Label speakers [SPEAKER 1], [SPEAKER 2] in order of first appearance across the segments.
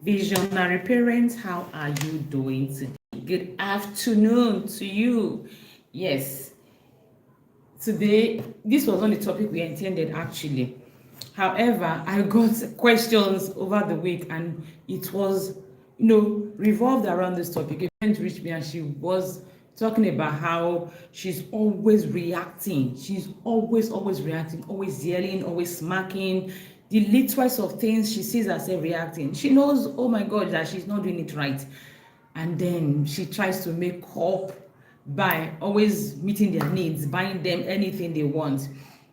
[SPEAKER 1] Visionary parents, how are you doing today? Good afternoon to you. Yes, today this was not the topic we intended actually. However, I got questions over the week and it was, revolved around this topic. A friend reached me and she was talking about how she's always reacting. She's always reacting, always yelling, always smacking. The littlest of things she sees herself reacting. She knows, oh my God, that she's not doing it right. And then she tries to make up by always meeting their needs, buying them anything they want.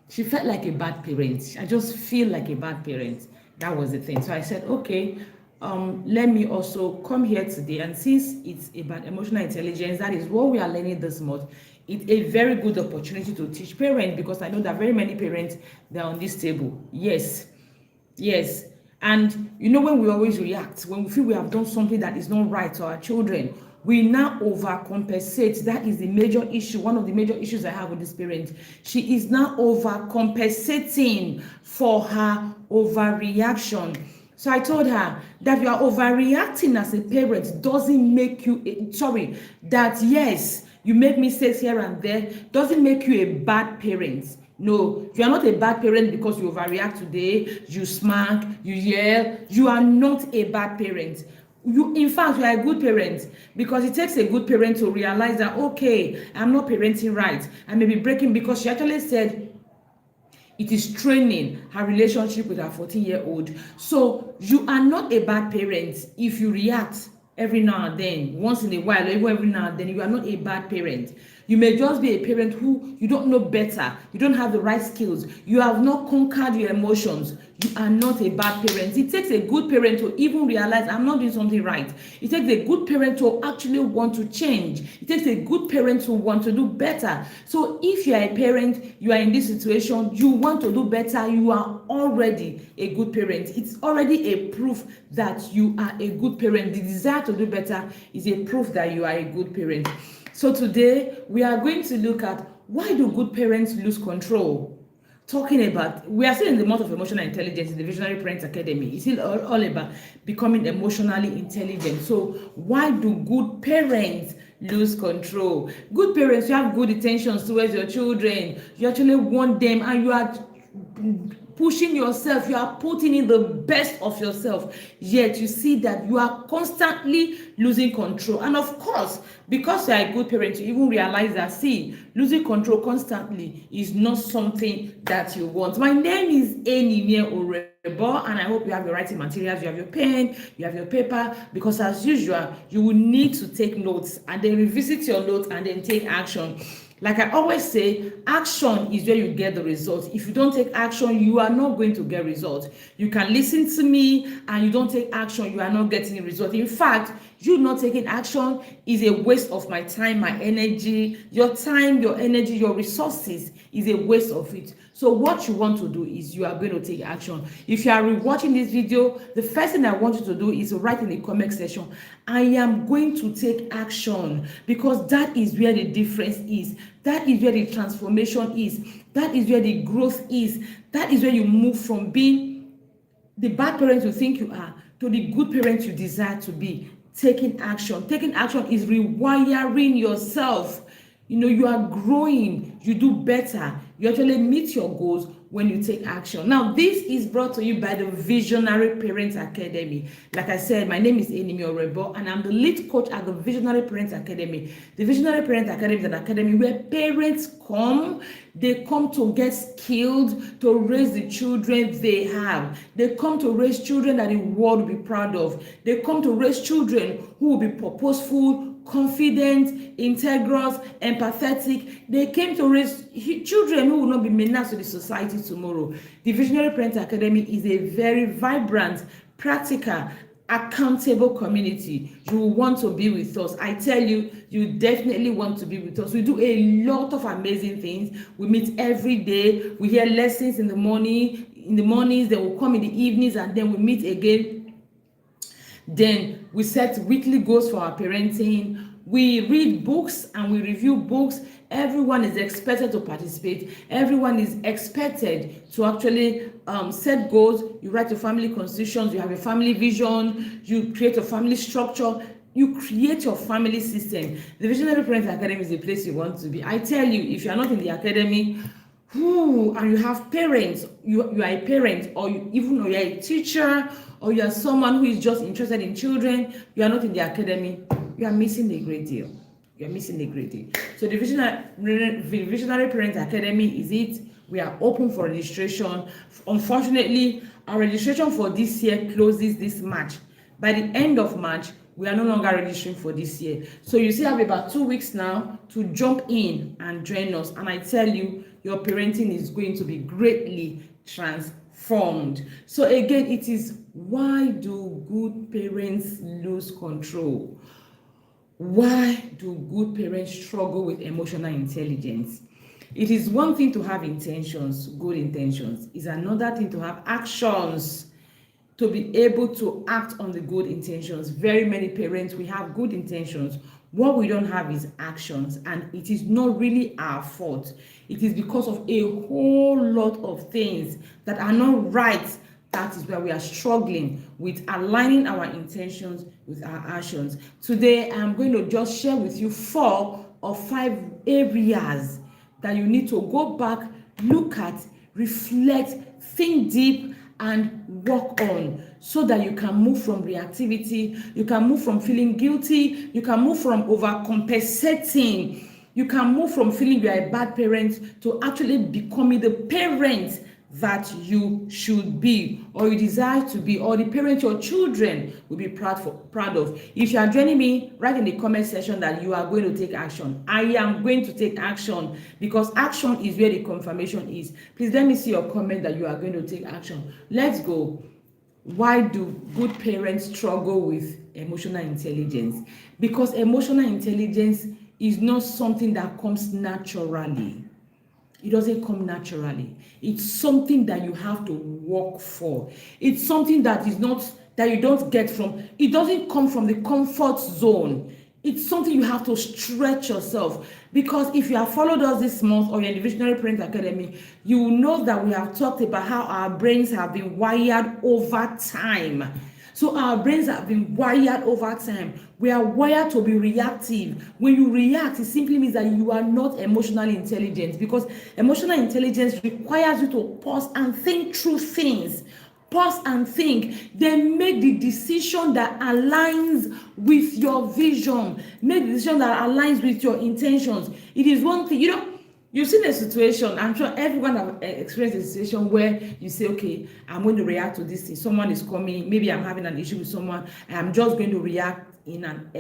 [SPEAKER 1] She felt like a bad parent. I just feel like a bad parent. That was the thing. So I said, okay, let me also come here today. And since it's about emotional intelligence, that is what we are learning this month. It's a very good opportunity to teach parents, because I know that very many parents, they're on this table. Yes. And when we always react, when we feel we have done something that is not right to our children, we now overcompensate. That is the major issue. One of the major issues I have with this parent. She is now overcompensating for her overreaction. So I told her that you are overreacting as a parent doesn't make you, that yes, you make mistakes here and there, doesn't make you a bad parent. No, you are not a bad parent because you overreact today, you smack, you yell. You are not a bad parent. In fact, you are a good parent, because it takes a good parent to realize that, okay, I'm not parenting right. I may be breaking, because she actually said it is training her relationship with her 14-year-old. So you are not a bad parent if you react every now and then, once in a while, or even every now and then. You are not a bad parent. You may just be a parent who you don't know better. You don't have the right skills. You have not conquered your emotions. You are not a bad parent. It takes a good parent to even realize I'm not doing something right. It takes a good parent to actually want to change. It takes a good parent to want to do better. So if you are a parent, you are in this situation, you want to do better, you are already a good parent. It's already a proof that you are a good parent. The desire to do better is a proof that you are a good parent. So today we are going to look at, why do good parents lose control? Talking about, we are still in the month of emotional intelligence in the Visionary Parents Academy. It's still all about becoming emotionally intelligent. So why do good parents lose control? Good parents, you have good intentions towards your children. You actually want them, and you are pushing yourself, you are putting in the best of yourself, yet you see that you are constantly losing control. And of course, because you are a good parent, you even realize that, see, losing control constantly is not something that you want. My name is Enimie Orebo, and I hope you have your writing materials, you have your pen, you have your paper, because as usual, you will need to take notes and then revisit your notes and then take action. Like I always say, action is where you get the results. If you don't take action, you are not going to get results. You can listen to me and you don't take action, you are not getting a result. In fact, you not taking action is a waste of my time, my energy. Your time, your energy, your resources is a waste of it. So what you want to do is you are going to take action. If you are rewatching this video, the first thing I want you to do is to write in the comment section, I am going to take action, because that is where the difference is. That is where the transformation is. That is where the growth is. That is where you move from being the bad parent you think you are to the good parent you desire to be. Taking action. Taking action is rewiring yourself. You are growing, you do better, you actually meet your goals when you take action. Now, this is brought to you by the Visionary Parents Academy. Like I said, my name is Enimie Orebo, and I'm the lead coach at the Visionary Parents Academy. The Visionary Parents Academy is an academy where parents come. They come to get skilled to raise the children they have. They come to raise children that the world will be proud of. They come to raise children who will be purposeful, confident, integrous, empathetic. They came to raise children who will not be menaced to the society tomorrow. The Visionary Parents Academy is a very vibrant, practical, accountable community. You want to be with us. I tell you, you definitely want to be with us. We do a lot of amazing things. We meet every day. We hear lessons in the mornings, then we'll come in the evenings, and then we meet again. Then we set weekly goals for our parenting. We read books and we review books. Everyone is expected to participate. Everyone is expected to actually set goals, you write your family constitutions, you have a family vision, you create a family structure, you create your family system. The Visionary Parents Academy is the place you want to be. I tell you, if you are not in the academy, and you have parents, you are a parent, or even though you are a teacher, or you are someone who is just interested in children, you are not in the academy, you are missing a great deal. You are missing a great deal. So the Visionary Parents Academy is it. We are open for registration. Unfortunately, our registration for this year closes this March. By the end of March, we are no longer registering for this year. So you still have about 2 weeks now to jump in and join us. And I tell you, your parenting is going to be greatly transformed. So again, it is, why do good parents lose control? Why do good parents struggle with emotional intelligence? It is one thing to have intentions, good intentions. It's another thing to have actions, to be able to act on the good intentions. Very many parents, we have good intentions. What we don't have is actions, and it is not really our fault. It is because of a whole lot of things that are not right. That is where we are struggling with aligning our intentions with our actions. Today, I'm going to just share with you 4 or 5 areas that you need to go back, look at, reflect, think deep, and work on, so that you can move from reactivity, you can move from feeling guilty, you can move from overcompensating, you can move from feeling you are a bad parent to actually becoming the parent that you should be, or you desire to be, or the parent your children will be proud of. If you are joining me, write in the comment section that you are going to take action. I am going to take action, because action is where the confirmation is. Please let me see your comment that you are going to take action. Let's go. Why do good parents struggle with emotional intelligence? Because emotional intelligence is not something that comes naturally. It doesn't come naturally. It's something that you have to work for. It's something that is not, that you don't get from, it doesn't come from the comfort zone. It's something you have to stretch yourself. Because if you have followed us this month, or you're in the Visionary Parents Academy, you will know that we have talked about how our brains have been wired over time. So our brains have been wired over time. We are wired to be reactive. When you react, it simply means that you are not emotionally intelligent, because emotional intelligence requires you to pause and think through things. Pause and think. Then make the decision that aligns with your vision. Make the decision that aligns with your intentions. It is one thing, you've seen a situation, I'm sure everyone have experienced a situation where you say, okay, I'm going to react to this thing. Someone is coming, maybe I'm having an issue with someone, I'm just going to react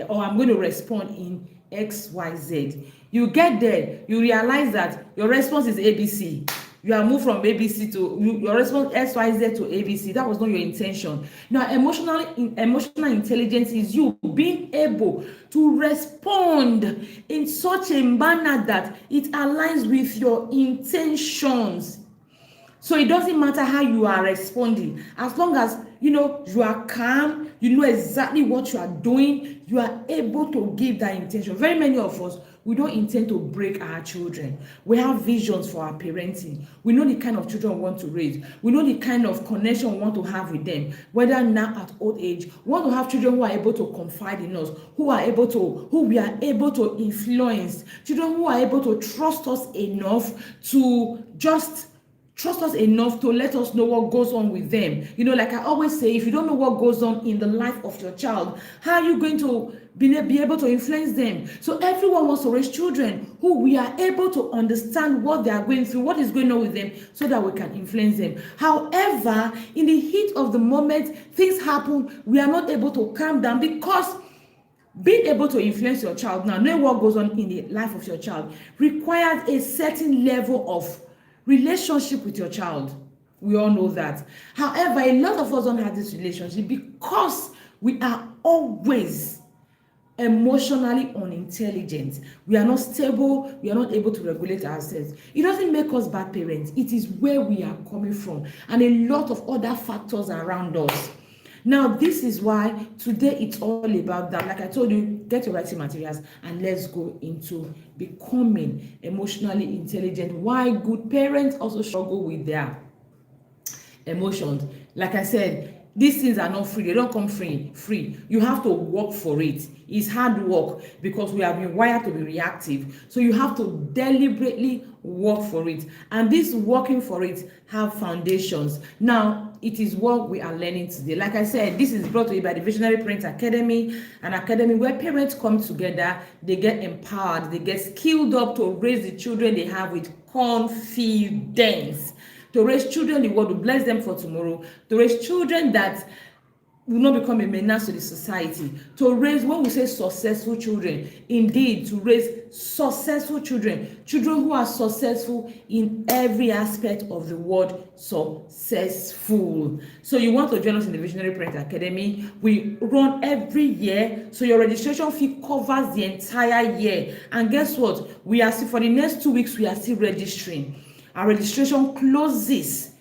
[SPEAKER 1] or I'm going to respond in XYZ. You get there, you realize that your response is ABC. You are moved from ABC to your response XYZ to ABC. That was not your intention. Now, emotional intelligence is you being able to respond in such a manner that it aligns with your intentions. So it doesn't matter how you are responding, as long as you are calm, you know exactly what you are doing, you are able to give that intention. Very many of us, we don't intend to break our children. We have visions for our parenting. We know the kind of children we want to raise. We know the kind of connection we want to have with them, whether now at old age. We want to have children who are able to confide in us, who we are able to influence, children who are able to trust us enough to let us know what goes on with them. Like I always say, if you don't know what goes on in the life of your child, how are you going to be able to influence them? So everyone wants to raise children who we are able to understand what they are going through, what is going on with them, so that we can influence them. However, in the heat of the moment, things happen, we are not able to calm down, because being able to influence your child, now knowing what goes on in the life of your child, requires a certain level of relationship with your child. We all know that. However, a lot of us don't have this relationship because we are always emotionally unintelligent. We are not stable. We are not able to regulate ourselves. It doesn't make us bad parents. It is where we are coming from, and a lot of other factors around us. Now, this is why today it's all about that. Like I told you, get your writing materials and let's go into becoming emotionally intelligent. Why good parents also struggle with their emotions. Like I said, these things are not free. They don't come free. You have to work for it. It's hard work because we have been wired to be reactive. So you have to deliberately work for it. And this working for it have foundations. Now, it is what we are learning today. Like I said, this is brought to you by the Visionary Parent Academy, an academy where parents come together, they get empowered, they get skilled up to raise the children they have with confidence. To raise children the world will bless them for tomorrow, to raise children that will not become a menace to the society, to raise, when we say successful children, indeed to raise successful children who are successful in every aspect of the word successful. So you want to join us in the Visionary Parent Academy? We run every year, so your registration fee covers the entire year. And guess what, we are still, for the next 2 weeks we are still registering. Our registration closes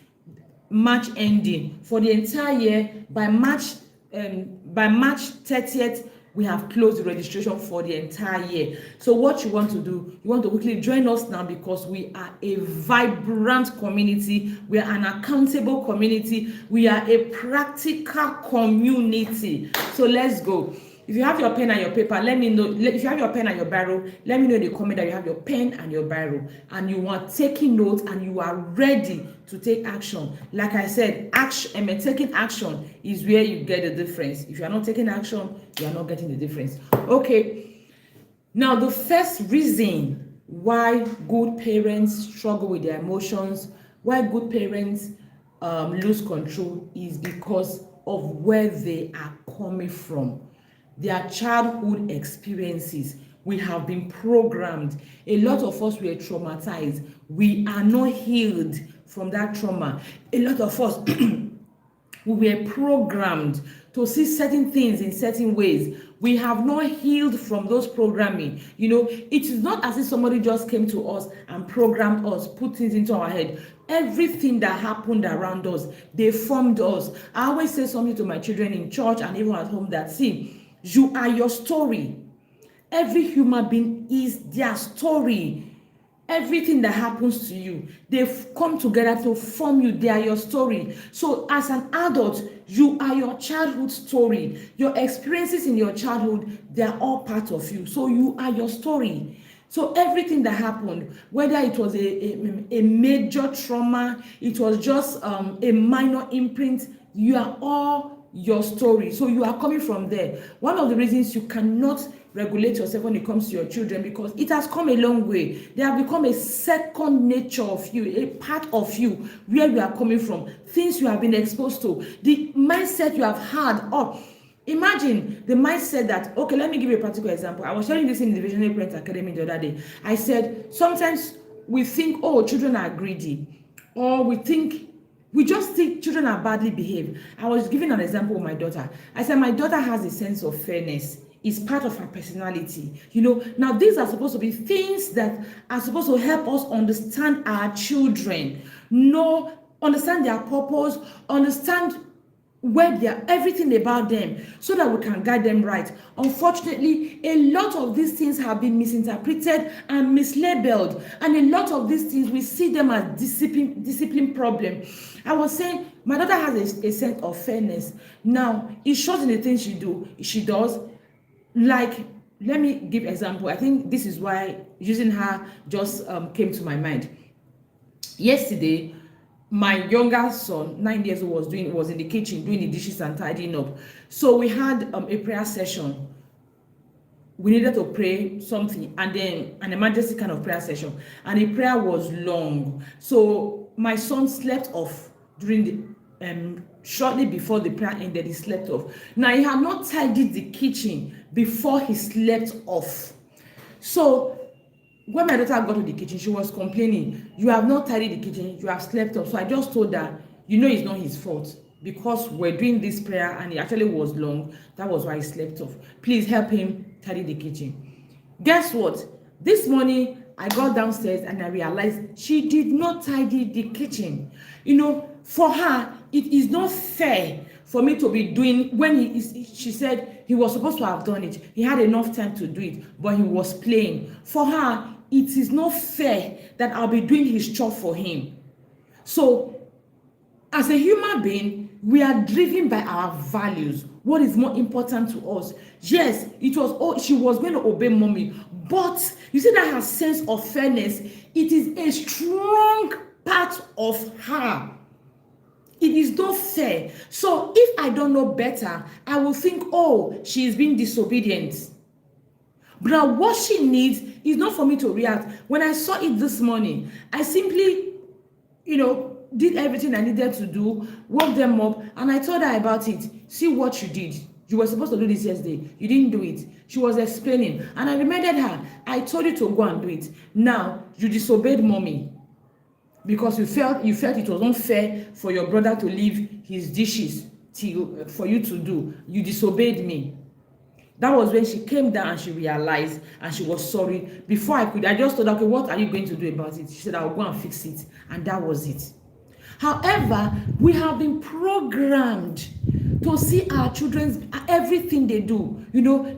[SPEAKER 1] March ending. For the entire year, by March 30th, we have closed the registration for the entire year. So what you want to do, you want to quickly join us now, because we are a vibrant community, we are an accountable community, we are a practical community. So let's go. If you have your pen and your paper, let me know. If you have your pen and your biro, let me know in the comment that you have your pen and your biro and you are taking notes and you are ready to take action. Like I said, taking action is where you get the difference. If you are not taking action, you are not getting the difference. Okay. Now, the first reason why good parents struggle with their emotions, why good parents lose control, is because of where they are coming from. Their childhood experiences. We have been programmed. A lot of us were traumatized. We are not healed from that trauma. A lot of us we were programmed to see certain things in certain ways. We have not healed from those programming. It is not as if somebody just came to us and programmed us, put things into our head. Everything that happened around us, they formed us. I always say something to my children in church and even at home that, see, you are your story. Every human being is their story. Everything that happens to you, they've come together to form you. They are your story. So as an adult, you are your childhood story. Your experiences in your childhood, they are all part of you. So you are your story. So everything that happened, whether it was a major trauma, it was just a minor imprint, you are all your story. So you are coming from there. One of the reasons you cannot regulate yourself when it comes to your children, because it has come a long way. They have become a second nature of you, a part of you, where you are coming from, things you have been exposed to, the mindset you have had. Imagine the mindset that, okay, let me give you a practical example. I was sharing this in the Visionary Parent Academy the other day. I said, sometimes we think, children are greedy, or we just think children are badly behaved. I was giving an example of my daughter. I said, my daughter has a sense of fairness. It's part of her personality. Now these are supposed to be things that are supposed to help us understand our children, understand their purpose, understand where they are, everything about them, so that we can guide them right. Unfortunately, a lot of these things have been misinterpreted and mislabeled, and a lot of these things we see them as discipline problem. I was saying my daughter has a sense of fairness. Now it shows in the things she does. Like, let me give example. I think this is why using her just came to my mind. Yesterday, my younger son, 9 years old, was in the kitchen doing the dishes and tidying up. So we had a prayer session. We needed to pray something, and then an emergency kind of prayer session, and the prayer was long. So my son slept off during the shortly before the prayer ended. He slept off. Now, he had not tidied the kitchen before he slept off. So when my daughter got to the kitchen, she was complaining, you have not tidied the kitchen, you have slept off. So I just told her, it's not his fault, because we're doing this prayer and it actually was long. That was why he slept off. Please help him tidy the kitchen. Guess what? This morning I got downstairs and I realized she did not tidy the kitchen. For her, it is not fair for me to be doing, she said he was supposed to have done it. He had enough time to do it, but he was playing. For her, it is not fair that I'll be doing his job for him. So As a human being, we are driven by our values. What is more important to us? Yes, it was, oh, she was going to obey mommy, but you see that her sense of fairness, it is a strong part of her. It is not fair. So if I don't know better, I will think, oh, she is being disobedient. But now what she needs is not for me to react. When I saw it this morning, I simply, did everything I needed to do, woke them up, and I told her about it. See what you did. You were supposed to do this yesterday. You didn't do it. She was explaining, and I reminded her, I told you to go and do it. Now, you disobeyed mommy because you felt it was unfair for your brother to leave his dishes for you to do. You disobeyed me. That was when she came down and she realized and she was sorry. Before I just told her, okay, what are you going to do about it? She said, I'll go and fix it. And that was it. However, we have been programmed to see our children's everything they do.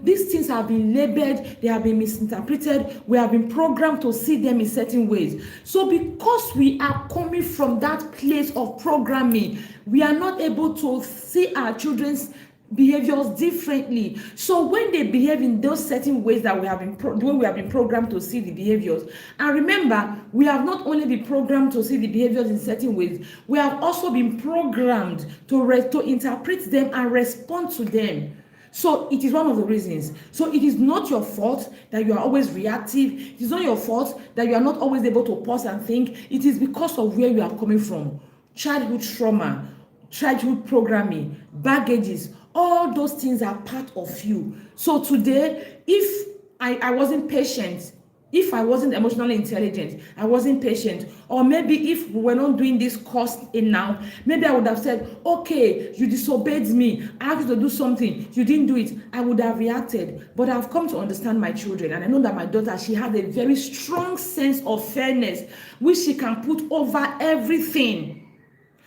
[SPEAKER 1] These things have been labeled, they have been misinterpreted, we have been programmed to see them in certain ways. So because we are coming from that place of programming, we are not able to see our children's behaviors differently. So when they behave in those certain ways that we have been programmed to see the behaviors, and remember, we have not only been programmed to see the behaviors in certain ways, we have also been programmed to interpret them and respond to them. So it is one of the reasons. So it is not your fault that you are always reactive. It is not your fault that you are not always able to pause and think. It is because of where you are coming from. Childhood trauma, childhood programming, baggages, all those things are part of you. So today, if I wasn't patient, if I wasn't emotionally intelligent, I wasn't patient, or maybe if we were not doing this course in now, maybe I would have said, okay, you disobeyed me, I asked you to do something, you didn't do it, I would have reacted. But I've come to understand my children, and I know that my daughter, she has a very strong sense of fairness, which she can put over everything.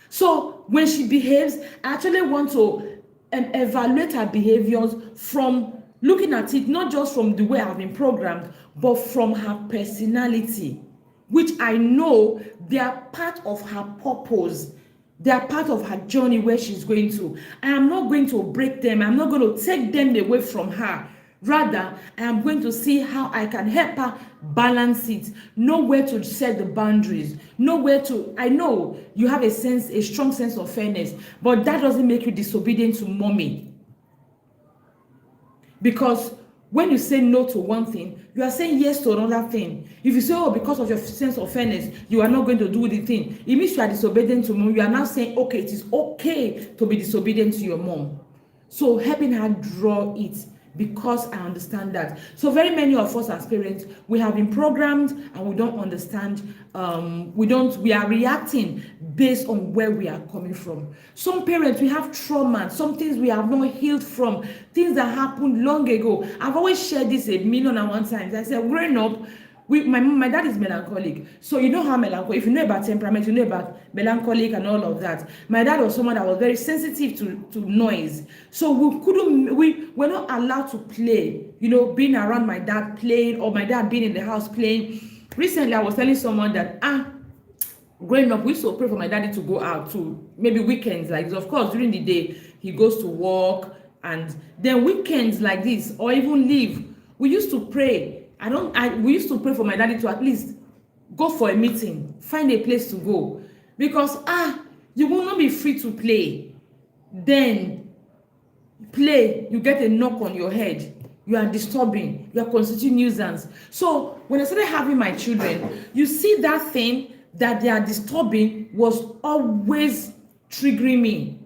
[SPEAKER 1] So when she behaves, I actually want to evaluate her behaviors from looking at it, not just from the way I've been programmed, but from her personality, which I know they are part of her purpose. They are part of her journey where she's going to. I am not going to break them. I'm not going to take them away from her. Rather, I am going to see how I can help her balance it, know where to set the boundaries, know where to. I know you have a strong sense of fairness, but that doesn't make you disobedient to mommy. Because when you say no to one thing, you are saying yes to another thing. If you say, oh, because of your sense of fairness, you are not going to do the thing, it means you are disobedient to mom. You are now saying, okay, it is okay to be disobedient to your mom. So helping her draw it, because I understand that. So very many of us as parents, we have been programmed and we don't understand. We are reacting based on where we are coming from. Some parents, we have trauma, some things we have not healed from, things that happened long ago. I've always shared this 1,000,001 times. I said, growing up, my dad is melancholic. So you know how melancholic, if you know about temperament, you know about melancholic and all of that. My dad was someone that was very sensitive to noise. So we're not allowed to play, being around my dad playing, or my dad being in the house playing. Recently, I was telling someone that, growing up, we used to pray for my daddy to go out to maybe weekends like this. Of course, during the day, he goes to work, and then weekends like this, or even leave, we used to pray. We used to pray for my daddy to at least go for a meeting, find a place to go, because you will not be free to play. Then play, you get a knock on your head, you are disturbing, you are constituting nuisance. So when I started having my children, you see that thing that they are disturbing was always triggering me.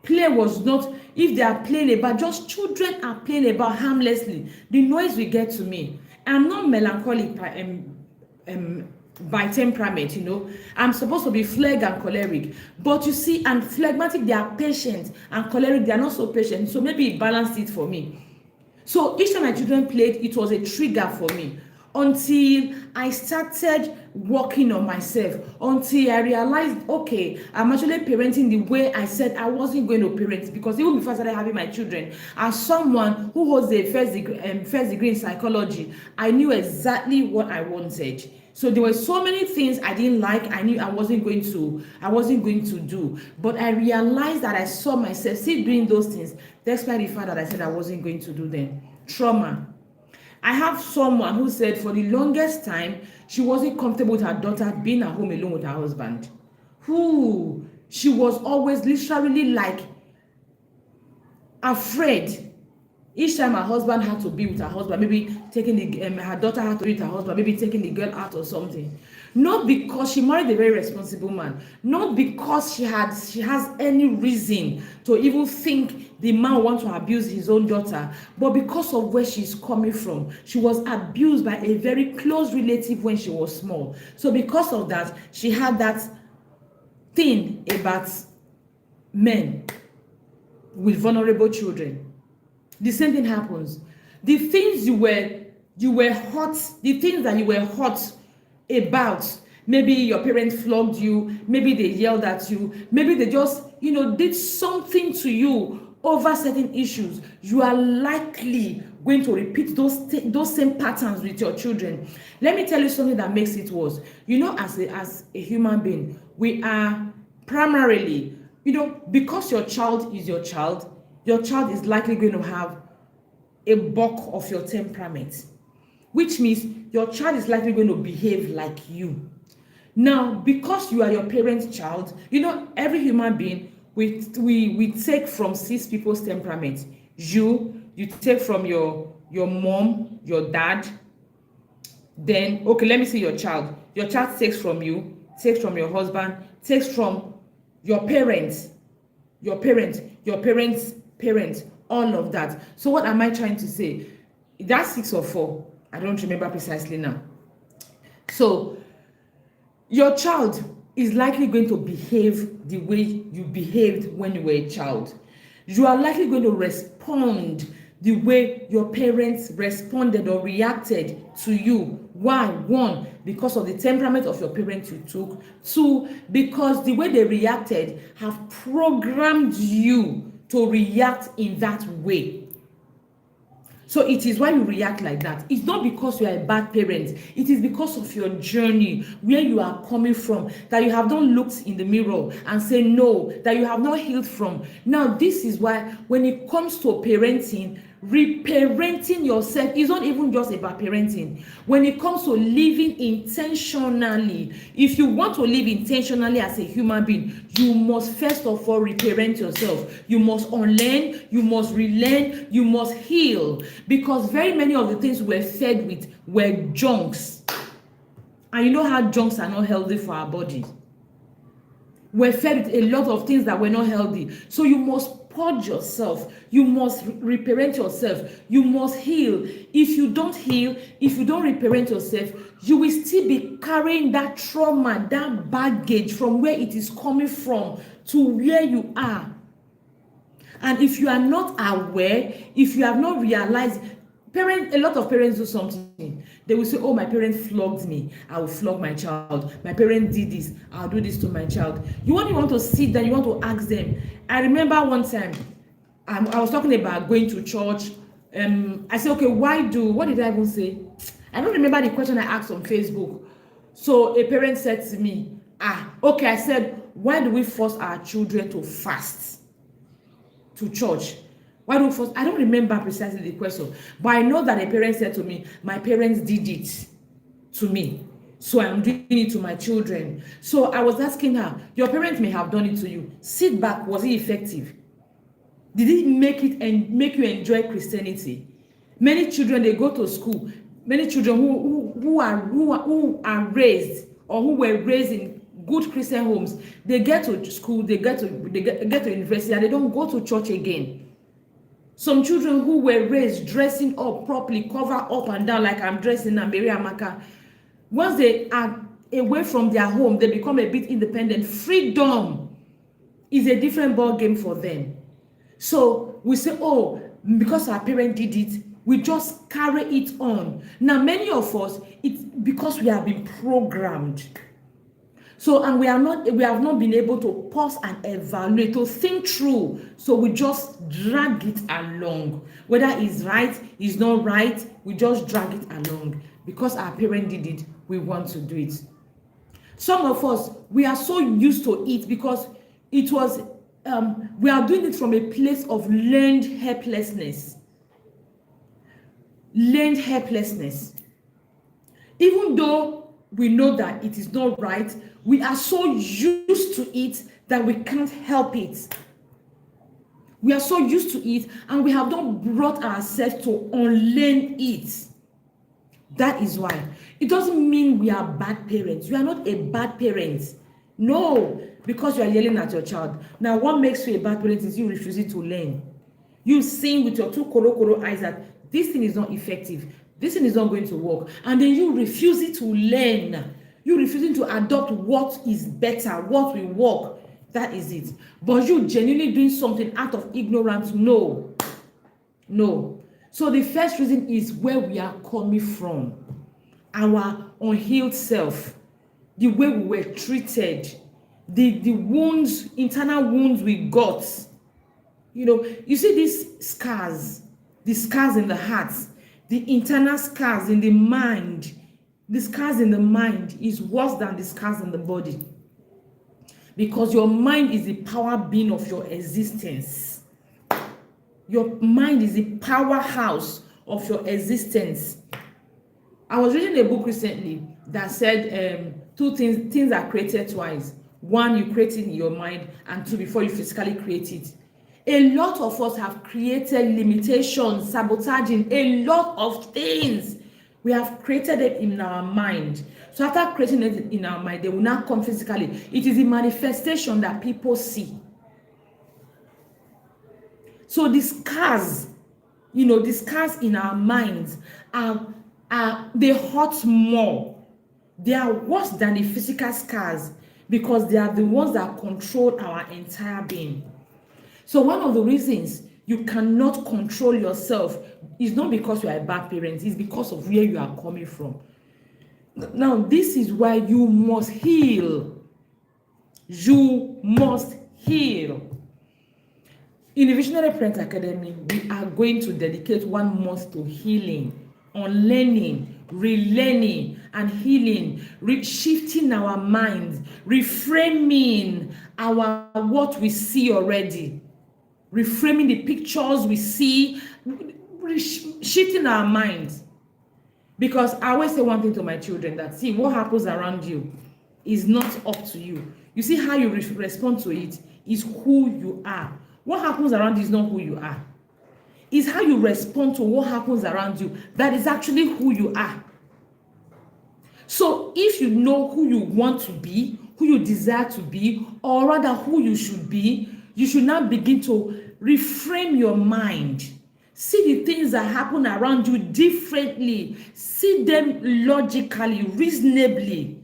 [SPEAKER 1] Play was not, if they are playing about, just children are playing about harmlessly, the noise will get to me. I'm not melancholic by temperament, I'm supposed to be phleg and choleric, but you see, and phlegmatic, they are patient, and choleric, they are not so patient. So maybe it balanced it for me. So each time my children played, it was a trigger for me, until I started working on myself, until I realized, okay, I'm actually parenting the way I said I wasn't going to parent. Because even before I started having my children, as someone who holds a first degree in psychology, I knew exactly what I wanted. So there were so many things I didn't like. I knew I wasn't going to do. But I realized that I saw myself still doing those things, despite the fact that I said I wasn't going to do them. Trauma. I have someone who said for the longest time she wasn't comfortable with her daughter being at home alone with her husband. Who she was always literally like afraid. Each time her husband had to be with her husband, maybe taking her daughter had to be with her husband, maybe taking the girl out or something. Not because she married a very responsible man, not because she has any reason to even think the man wants to abuse his own daughter, but because of where she's coming from. She was abused by a very close relative when she was small. So because of that, she had that thing about men with vulnerable children. The same thing happens. The things you were hot, the things that you were hot about, maybe your parents flogged you, maybe they yelled at you, maybe they just did something to you over certain issues, you are likely going to repeat those same patterns with your children. Let me tell you something that makes it worse. As a human being, we are primarily, because your child is your child is likely going to have a bulk of your temperament, which means your child is likely going to behave like you. Now, because you are your parent's child, every human being, we take from 6 people's temperament. You take from your mom, your dad. Then, okay, let me see your child. Your child takes from you, takes from your husband, takes from your parents, parents, all of that. So what am I trying to say? That's 6 or 4. I don't remember precisely now. So your child is likely going to behave the way you behaved when you were a child. You are likely going to respond the way your parents responded or reacted to you. Why? 1, because of the temperament of your parents you took. 2, because the way they reacted have programmed you to react in that way. So it is why you react like that. It's not because you are a bad parent. It is because of your journey, where you are coming from, that you have not looked in the mirror and say no, that you have not healed from. Now, this is why when it comes to parenting, reparenting yourself is not even just about parenting. When it comes to living intentionally, if you want to live intentionally as a human being, you must first of all reparent yourself. You must unlearn, you must relearn, you must heal, because very many of the things we're fed with were junks. And you know how junks are not healthy for our bodies. We're fed with a lot of things that were not healthy. So you must purge yourself. You must reparent yourself. You must heal. If you don't heal, if you don't reparent yourself, you will still be carrying that trauma, that baggage from where it is coming from to where you are. And if you are not aware, if you have not realized, a lot of parents do something. They will say, oh, my parent flogged me, I will flog my child. My parent did this, I'll do this to my child. You want to sit there, you want to ask them. I remember one time, I was talking about going to church. I said, okay, what did I even say? I don't remember the question I asked on Facebook. So a parent said to me, okay, I said, why do we force our children to fast to church? Why do we force? I don't remember precisely the question, but I know that a parent said to me, my parents did it to me, so I'm doing it to my children. So I was asking her, your parents may have done it to you. Sit back, was it effective? Did it make you enjoy Christianity? Many children, they go to school. Many children who are raised or who were raised in good Christian homes, they get to school, they get to university, and they don't go to church again. Some children who were raised dressing up properly, cover up and down like I'm dressing and Mary Amaka, once they are away from their home, they become a bit independent. Freedom is a different ball game for them. So we say, oh, because our parent did it, we just carry it on. Now, many of us, it's because we have been programmed. So, and we have not been able to pause and evaluate, to think through. So we just drag it along. Whether it's right, it's not right, we just drag it along because our parent did it, we want to do it. Some of us, we are so used to it because it was, we are doing it from a place of learned helplessness. Learned helplessness. Even though we know that it is not right, we are so used to it that we can't help it. We are so used to it, and we have not brought ourselves to unlearn it. That is why. It doesn't mean we are bad parents. You are not a bad parent. No, because you are yelling at your child. Now, what makes you a bad parent is you refusing to learn. You seeing with your two koro eyes that this thing is not effective. This thing is not going to work. And then you refusing to learn. You refusing to adopt what is better, what will work. That is it. But you genuinely doing something out of ignorance, no. No. So the first reason is where we are coming from. Our unhealed self. The way we were treated. The wounds, internal wounds we got. You know, you see these scars. The scars in the heart. The internal scars in the mind. The scars in the mind is worse than the scars in the body. Because your mind is the power being of your existence. Your mind is the powerhouse of your existence. I was reading a book recently that said two things are created twice. One, you create it in your mind, and two, before you physically create it. A lot of us have created limitations, sabotaging, a lot of things. We have created it in our mind. So after creating it in our mind, they will not come physically. It is a manifestation that people see. So the scars, the scars in our minds they hurt more. They are worse than the physical scars because they are the ones that control our entire being. So one of the reasons you cannot control yourself is not because you are a bad parent, it's because of where you are coming from. Now, this is why you must heal. You must heal. In the Visionary Parent Academy, we are going to dedicate 1 month to healing, unlearning, relearning, and healing, shifting our minds, reframing what we see already, reframing the pictures we see, shifting our minds. Because I always say one thing to my children, that see, what happens around you is not up to you. You see how you respond to it is who you are. What happens around you is not who you are. It's how you respond to what happens around you that is actually who you are. So if you know who you want to be, who you desire to be, or rather who you should be, you should now begin to reframe your mind. See the things that happen around you differently. See them logically, reasonably.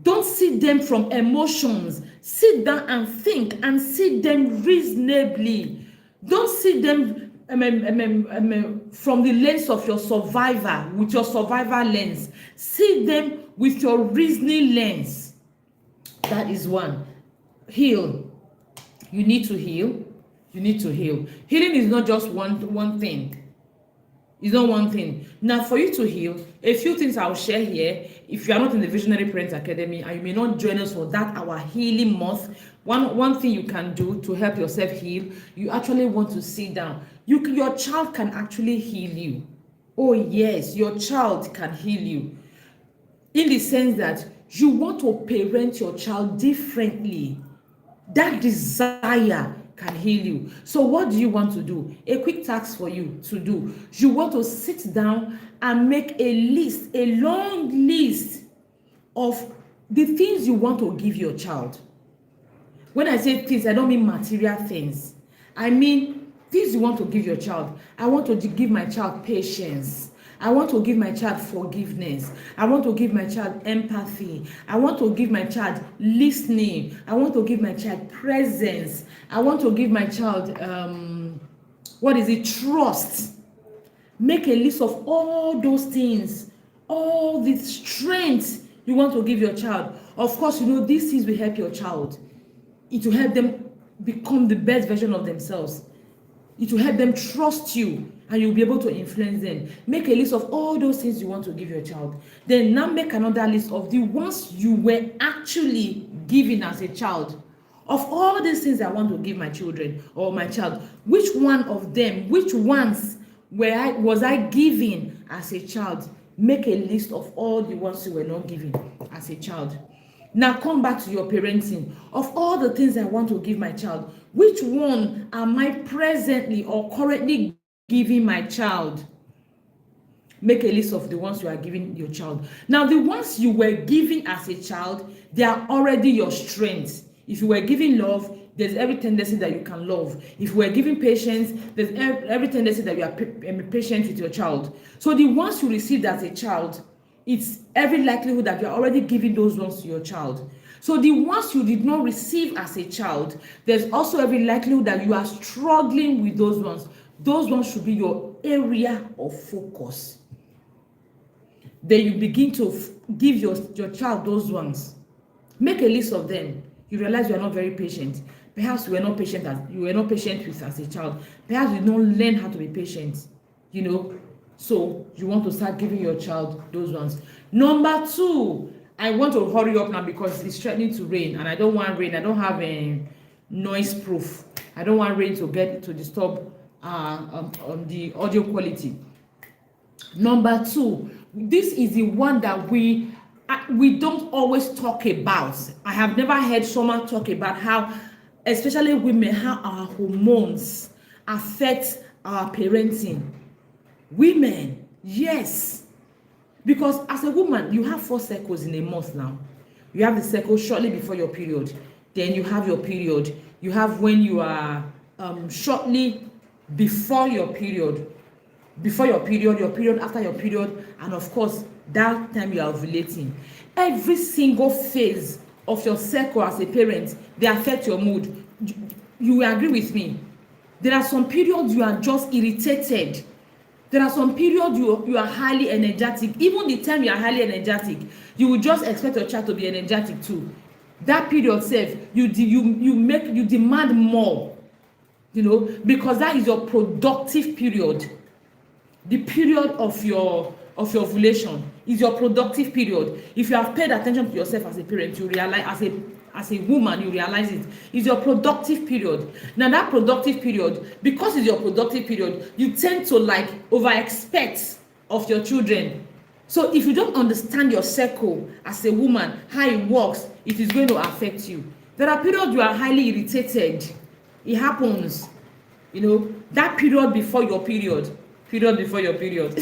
[SPEAKER 1] Don't see them from emotions. Sit down and think and see them reasonably. Don't see them from the lens of your survivor, with your survivor lens. See them with your reasoning lens. That is one. Heal. You need to heal. You need to heal. Healing is not just one thing. It's not one thing. Now, for you to heal, a few things I'll share here. If you are not in the Visionary Parent Academy and you may not join us for that, our healing month, one thing you can do to help yourself heal, you actually want to sit down. Your child can actually heal you. Oh yes, your child can heal you. In the sense that you want to parent your child differently. That desire can heal you. So what do you want to do? A quick task for you to do. You want to sit down and make a list, a long list of the things you want to give your child. When I say things, I don't mean material things. I mean things you want to give your child. I want to give my child patience. I want to give my child forgiveness. I want to give my child empathy. I want to give my child listening. I want to give my child presence. I want to give my child, trust. Make a list of all those things, all the strengths you want to give your child. Of course, these things will help your child. It will help them become the best version of themselves. It will help them trust you and you'll be able to influence them. Make a list of all those things you want to give your child. Then now make another list of the ones you were actually giving as a child. Of all these things I want to give my children or my child, which one of them, which ones was I giving as a child? Make a list of all the ones you were not giving as a child. Now come back to your parenting. Of all the things I want to give my child, which one am I presently or currently giving my child? Make a list of the ones you are giving your child. Now, the ones you were giving as a child, they are already your strengths. If you were giving love, there's every tendency that you can love. If you were giving patience, there's every tendency that you are patient with your child. So the ones you received as a child, it's every likelihood that you're already giving those ones to your child. So the ones you did not receive as a child, there's also every likelihood that you are struggling with those ones. Those ones should be your area of focus. Then you begin to give your child those ones. Make a list of them. You realize you are not very patient. Perhaps you were not patient with as a child. Perhaps you don't learn how to be patient. So you want to start giving your child those ones. Number 2, I want to hurry up now because it's threatening to rain, and I don't want rain. I don't have a noise proof. I don't want rain to disturb on the audio quality. Number 2, this is the one that we don't always talk about. I have never heard someone talk about how, especially women, how our hormones affect our parenting. Women, yes, because as a woman, you have 4 cycles in a month now. You have the cycle shortly before your period, then you have your period. You have when you are shortly before your period, your period, after your period, and of course that time you are ovulating. Every single phase of your cycle as a parent, they affect your mood. You will agree with me. There are some periods you are just irritated. There are some periods you are highly energetic. Even the time you are highly energetic, you will just expect your child to be energetic too. That period self, you demand more, because that is your productive period. The period of your ovulation is your productive period. If you have paid attention to yourself as a parent, you realize, as a woman, you realize it is your productive period. Now that productive period, because it's your productive period, you tend to over expect of your children. So if you don't understand your cycle as a woman, how it works, it is going to affect you. There are periods you are highly irritated. It happens, that period before your period. Period before your period.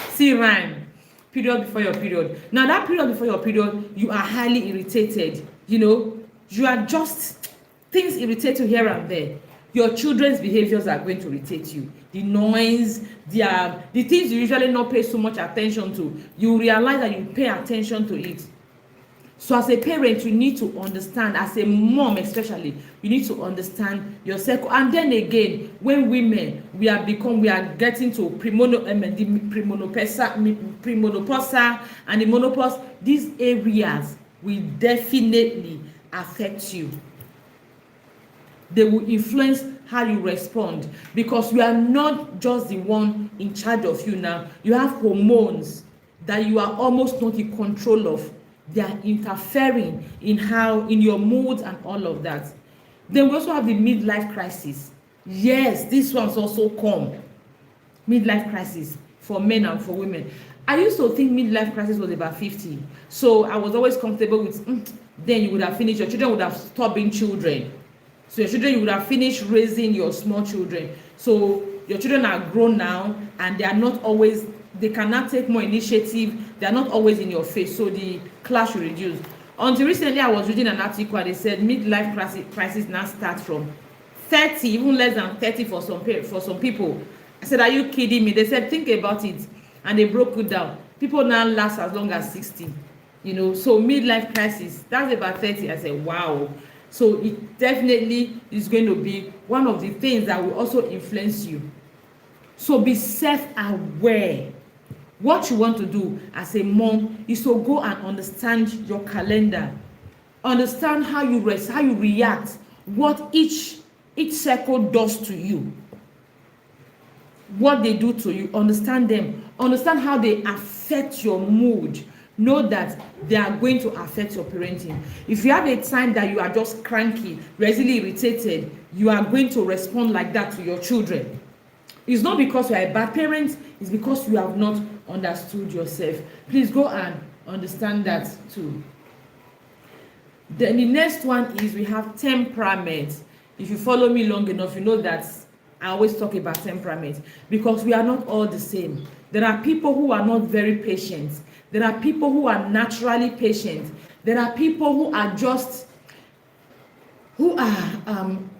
[SPEAKER 1] See rhyme. Period before your period. Now that period before your period, you are highly irritated. You are just, things irritate you here and there. Your children's behaviors are going to irritate you. The noise, the things you usually not pay so much attention to, you realize that you pay attention to it. So as a parent, you need to understand, as a mom especially, you need to understand your cycle. And then again, when women, we are getting to premenopause and the menopause, these areas will definitely affect you. They will influence how you respond, because you are not just the one in charge of you now. You have hormones that you are almost not in control of. They are interfering in your mood and all of that. Then we also have the midlife crisis. Yes, this one's also come. Midlife crisis for men and for women. I used to think midlife crisis was about 50. So I was always comfortable with, then you would have finished, your children would have stopped being children. So your children, you would have finished raising your small children. So your children are grown now, and they cannot take more initiative. They are not always in your face, so the clash will reduce. Until recently, I was reading an article and they said midlife crisis now starts from 30, even less than 30 for some people. I said, are you kidding me? They said, think about it, and they broke it down. People now last as long as 60, so midlife crisis, that's about 30. I said, wow. So it definitely is going to be one of the things that will also influence you. So be self-aware. What you want to do as a mom is to go and understand your calendar, understand how you react, what each cycle does to you. what they do to you, understand them, understand how they affect your mood. Know that they are going to affect your parenting. If you have a time that you are just cranky, easily irritated, you are going to respond like that to your children. It's not because you are a bad parent, it's because you have not understood yourself. Please go and understand that too. Then the next one is we have temperament. If you follow me long enough, you know that I always talk about temperament, because we are not all the same. There are people who are not very patient. There are people who are naturally patient. There are people who are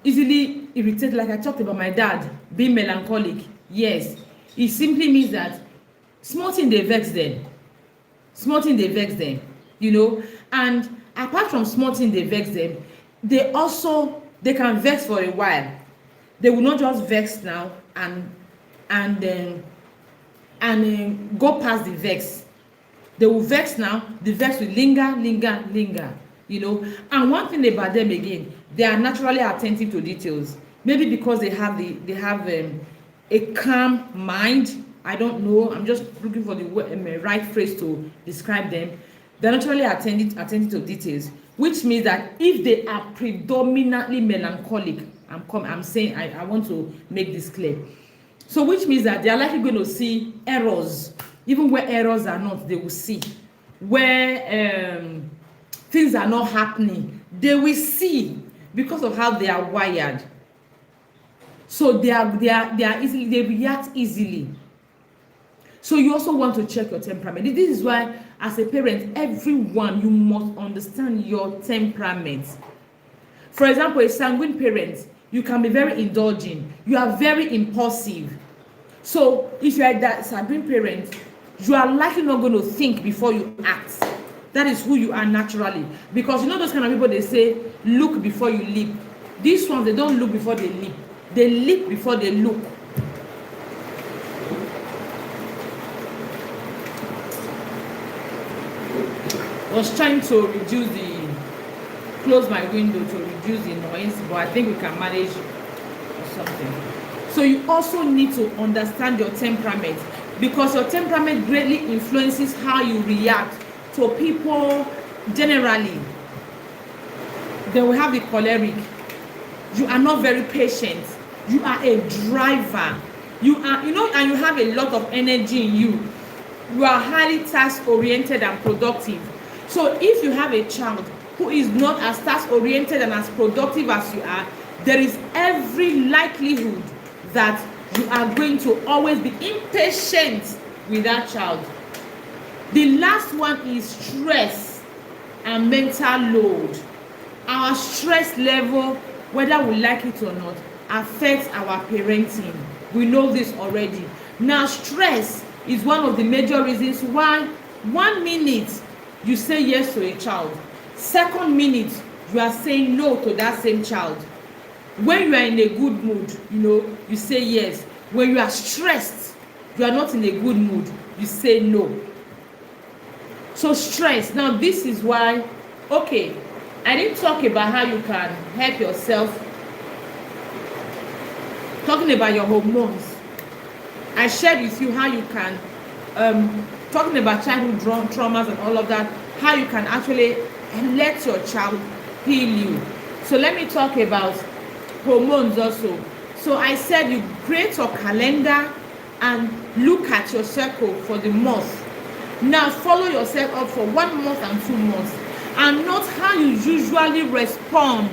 [SPEAKER 1] easily irritated. Like I talked about my dad being melancholic. Yes, it simply means that small thing dey vex them. Small thing dey vex them, you know. And apart from small thing dey vex them, they can vex for a while. They will not just vex now and go past the vex. They will vex now, the vex will linger, you know. And one thing about them again, they are naturally attentive to details. Maybe because they have a calm mind. I don't know. I'm just looking for the right phrase to describe them. They're naturally attentive to details, which means that if they are predominantly melancholic, I'm saying I want to make this clear. So which means that they are likely going to see errors, even where errors are not, they will see. Where things are not happening, they will see, because of how they are wired. So they react easily. So you also want to check your temperament. This is why, as a parent, everyone, you must understand your temperament. For example, a sanguine parent, you can be very indulging. You are very impulsive. So if you are that sanguine parent, you are likely not going to think before you act. That is who you are naturally. Because you know those kind of people, they say, look before you leap. These ones, they don't look before they leap. They leap before they look. I was trying to close my window to reduce the noise, but I think we can manage or something. So you also need to understand your temperament, because your temperament greatly influences how you react to people generally. Then we have the choleric. You are not very patient. You are a driver. You are, and you have a lot of energy in you. You are highly task-oriented and productive. So if you have a child who is not as task-oriented and as productive as you are, there is every likelihood that you are going to always be impatient with that child. The last one is stress and mental load. Our stress level, whether we like it or not, affects our parenting. We know this already. Now, stress is one of the major reasons why 1 minute you say yes to a child, second minute you are saying no to that same child. When you are in a good mood, you say yes. When you are stressed, you are not in a good mood, you say no. So stress. Now this is why, okay, I didn't talk about how you can help yourself. Talking about your hormones, I shared with you how you can, talking about childhood traumas and all of that, how you can actually let your child heal you. So let me talk about hormones also. So I said you create your calendar and look at your circle for the month. Now follow yourself up for 1 month and 2 months and note how you usually respond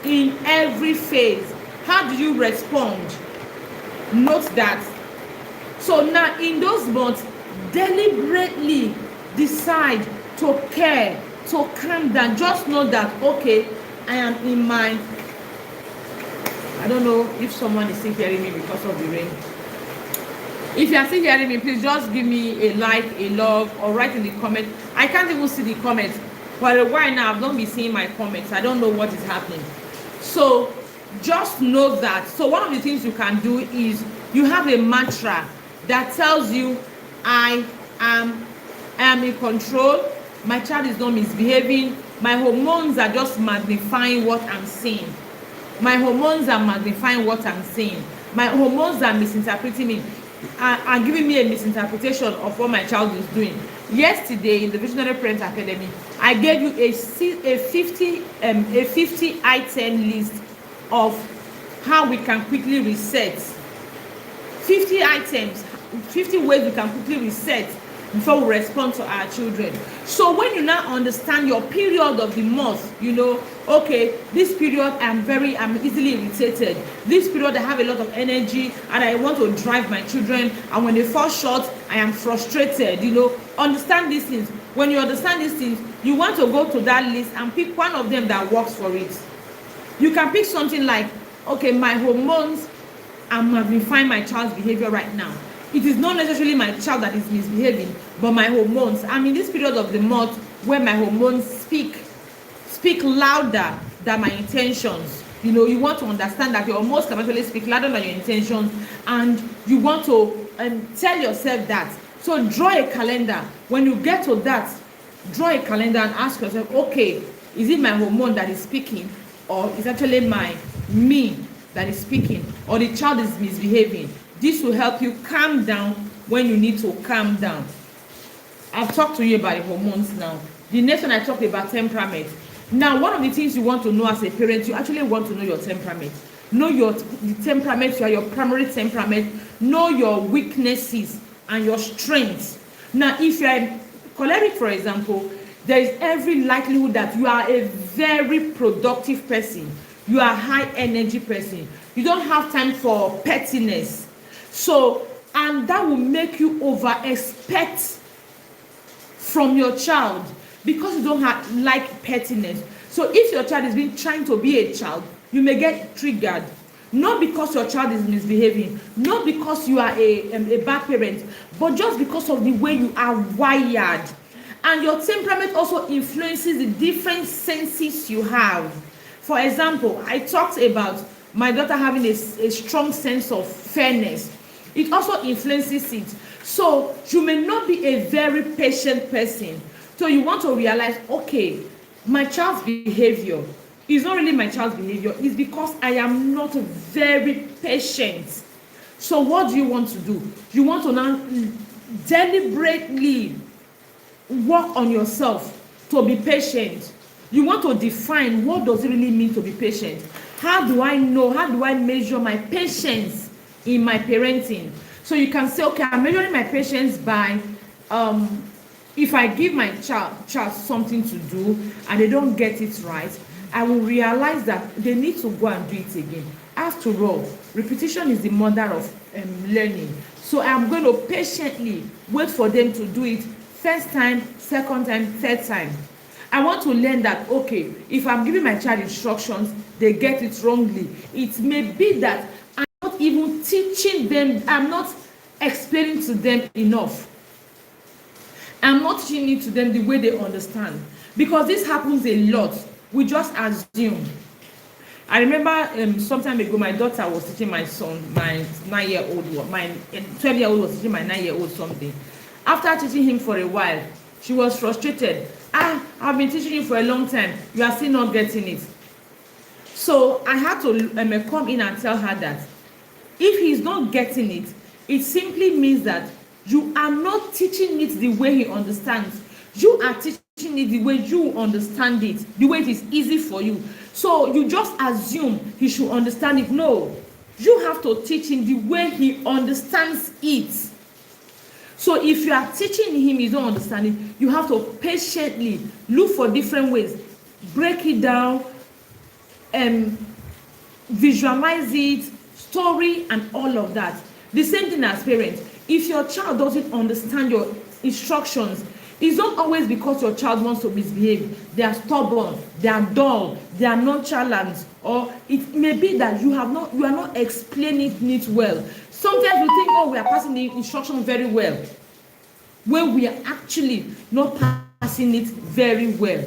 [SPEAKER 1] in every phase. How do you respond? Note that. So now in those months, deliberately decide to care, to calm down. Just know that, okay, I am in my, I don't know if someone is still hearing me because of the rain. If you are still hearing me, please just give me a like, a love, or write in the comment. I can't even see the comments. For a while now, I've not been seeing my comments. I don't know what is happening. So just know that. So one of the things you can do is you have a mantra that tells you, I am in control. My child is not misbehaving. My hormones are just magnifying what I'm saying. My hormones are magnifying what I'm saying. My hormones are misinterpreting me, are giving me a misinterpretation of what my child is doing. Yesterday in the Visionary Parent Academy, I gave you a 50 item list of how we can quickly reset. 50 items, 50 ways we can quickly reset before we respond to our children. So when you now understand your period of the month, you know, okay, this period I'm easily irritated. This period I have a lot of energy and I want to drive my children, and when they fall short, I am frustrated. You know, understand these things. When you understand these things, you want to go to that list and pick one of them that works for it. You can pick something like, okay, my hormones, I'm magnifying my child's behavior right now. It is not necessarily my child that is misbehaving, but my hormones. I'm in this period of the month where my hormones speak louder than my intentions. You know, you want to understand that your hormones can actually speak louder than your intentions, and you want to tell yourself that. So draw a calendar. When you get to that, draw a calendar and ask yourself, okay, is it my hormone that is speaking, or is actually me that is speaking, or the child is misbehaving? This will help you calm down when you need to calm down. I've talked to you about the hormones now. The next one I talked about temperament. Now, one of the things you want to know as a parent, you actually want to know your temperament. Know the temperament, your primary temperament. Know your weaknesses and your strengths. Now, if you are choleric, for example, there is every likelihood that you are a very productive person. You are a high energy person. You don't have time for pettiness. So, and that will make you over expect from your child because you don't like pettiness. So if your child is trying to be a child, you may get triggered. Not because your child is misbehaving, not because you are a bad parent, but just because of the way you are wired. And your temperament also influences the different senses you have. For example, I talked about my daughter having a strong sense of fairness. It also influences it. So you may not be a very patient person. So you want to realize, okay, my child's behavior is not really my child's behavior. It's because I am not very patient. So what do you want to do? You want to now deliberately work on yourself to be patient. You want to define what does it really mean to be patient. How do I know? How do I measure my patience in my parenting? So you can say, okay, I'm measuring my patience by if I give my child something to do and they don't get it right, I will realize that they need to go and do it again. After all, repetition is the mother of learning. So I'm going to patiently wait for them to do it first time, second time, third time. I want to learn that, okay, if I'm giving my child instructions, they get it wrongly. It may be that I'm not even teaching them, I'm not explaining to them enough. I'm not teaching it to them the way they understand. Because this happens a lot. We just assume. I remember some time ago, my daughter was teaching my son, my 9-year-old, my 12-year-old was teaching my 9-year-old something. After teaching him for a while, she was frustrated. I've been teaching you for a long time. You are still not getting it. So I had to come in and tell her that if he's not getting it, it simply means that you are not teaching it the way he understands. You are teaching it the way you understand it, the way it is easy for you. So you just assume he should understand it. No, you have to teach him the way he understands it. So if you are teaching him he's not understanding, you have to patiently look for different ways, break it down, visualize it, story, and all of that. The same thing as parents. If your child doesn't understand your instructions, it's not always because your child wants to misbehave. They are stubborn, they are dull, they are nonchalant, or it may be that you are not explaining it well. Sometimes we think, oh, we are passing the instruction very well, when we are actually not passing it very well.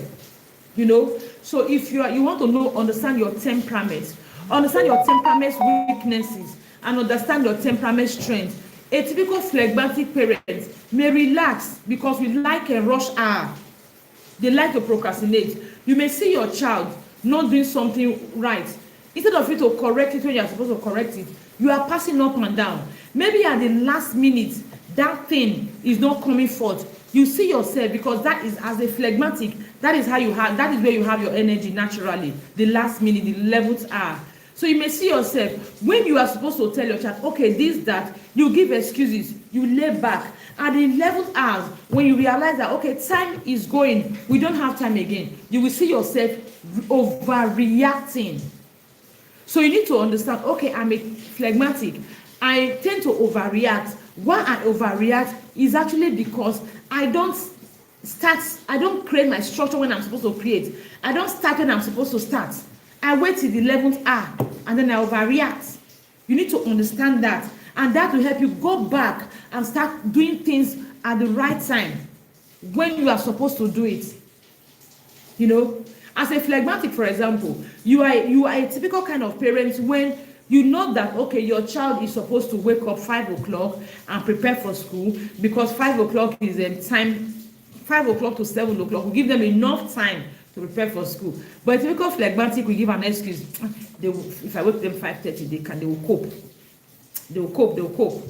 [SPEAKER 1] You know, so if you want to understand your temperament, understand your temperament's weaknesses, and understand your temperament strength. A typical phlegmatic parent may relax because we like a rush hour. They like to procrastinate. You may see your child not doing something right. Instead of you to correct it when you are supposed to correct it, You are passing up and down. Maybe at the last minute, that thing is not coming forth. You see yourself, because that is, as a phlegmatic, that is where you have your energy naturally. The last minute, the 11th hour. So you may see yourself, when you are supposed to tell your child, okay, this, that, you give excuses, you lay back. At the 11th hour, when you realize that, okay, time is going, we don't have time again, you will see yourself overreacting. So you need to understand, okay, I'm a phlegmatic. I tend to overreact. Why I overreact is actually because I don't create my structure when I'm supposed to create. I don't start when I'm supposed to start. I wait till the 11th hour and then I overreact. You need to understand that, and that will help you go back and start doing things at the right time when you are supposed to do it. You know, as a phlegmatic, for example, you are a typical kind of parent when you know that, okay, your child is supposed to wake up 5 o'clock and prepare for school, because 5 o'clock is a time, 5 o'clock to 7 o'clock will give them enough time to prepare for school. But a typical phlegmatic will give an excuse. If I wake them 5:30, they will cope. They will cope.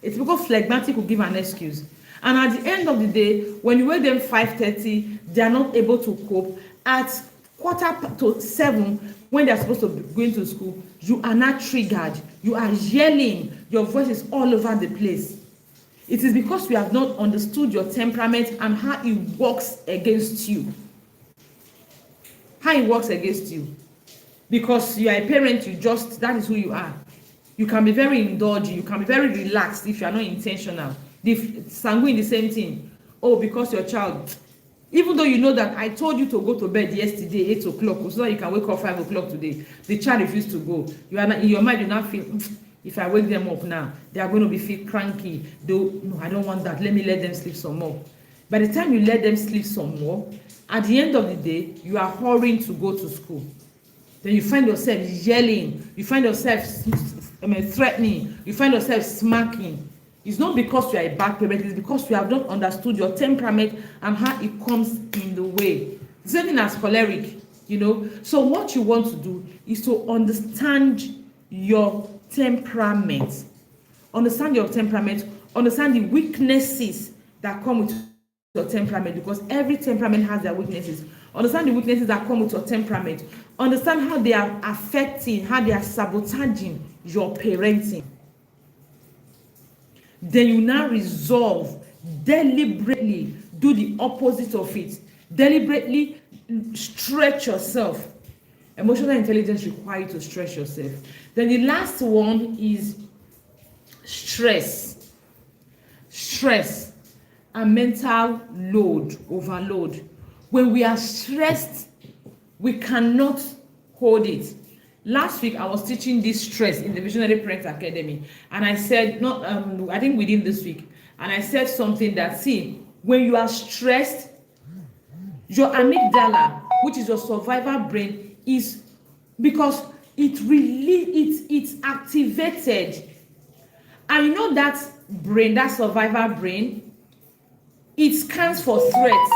[SPEAKER 1] A typical phlegmatic will give an excuse. And at the end of the day, when you wake them 5:30, they are not able to cope. At 6:45, when they are supposed to be going to school, you are not triggered. You are yelling. Your voice is all over the place. It is because you have not understood your temperament and how it works against you. How it works against you. Because you are a parent, that is who you are. You can be very indulgent, you can be very relaxed if you are not intentional. Sanguine, the same thing. Oh, because your child, even though you know that I told you to go to bed yesterday 8 o'clock, so that you can wake up 5 o'clock today, the child refused to go. You are not, in your mind, you now feel, if I wake them up now, they are going to feel cranky. No, I don't want that. Let them sleep some more. By the time you let them sleep some more, at the end of the day, you are hurrying to go to school. Then you find yourself yelling, you find yourself threatening, you find yourself smacking. It's not because you are a bad parent, it's because you have not understood your temperament and how it comes in the way. The same thing as choleric, you know. So what you want to do is to understand your temperament. Understand your temperament, understand the weaknesses that come with your temperament, because every temperament has their weaknesses. Understand the weaknesses that come with your temperament. Understand how they are affecting, how they are sabotaging your parenting. Then you now resolve, deliberately do the opposite of it. Deliberately stretch yourself. Emotional intelligence requires you to stretch yourself. Then the last one is stress. Stress and mental load, overload. When we are stressed, we cannot hold it. Last week, I was teaching this stress in the Visionary Parent Academy, and I said, I think within this week, and I said something that, see, when you are stressed, your amygdala, which is your survival brain, is because it's activated. And you know that brain, that survival brain, it scans for threats.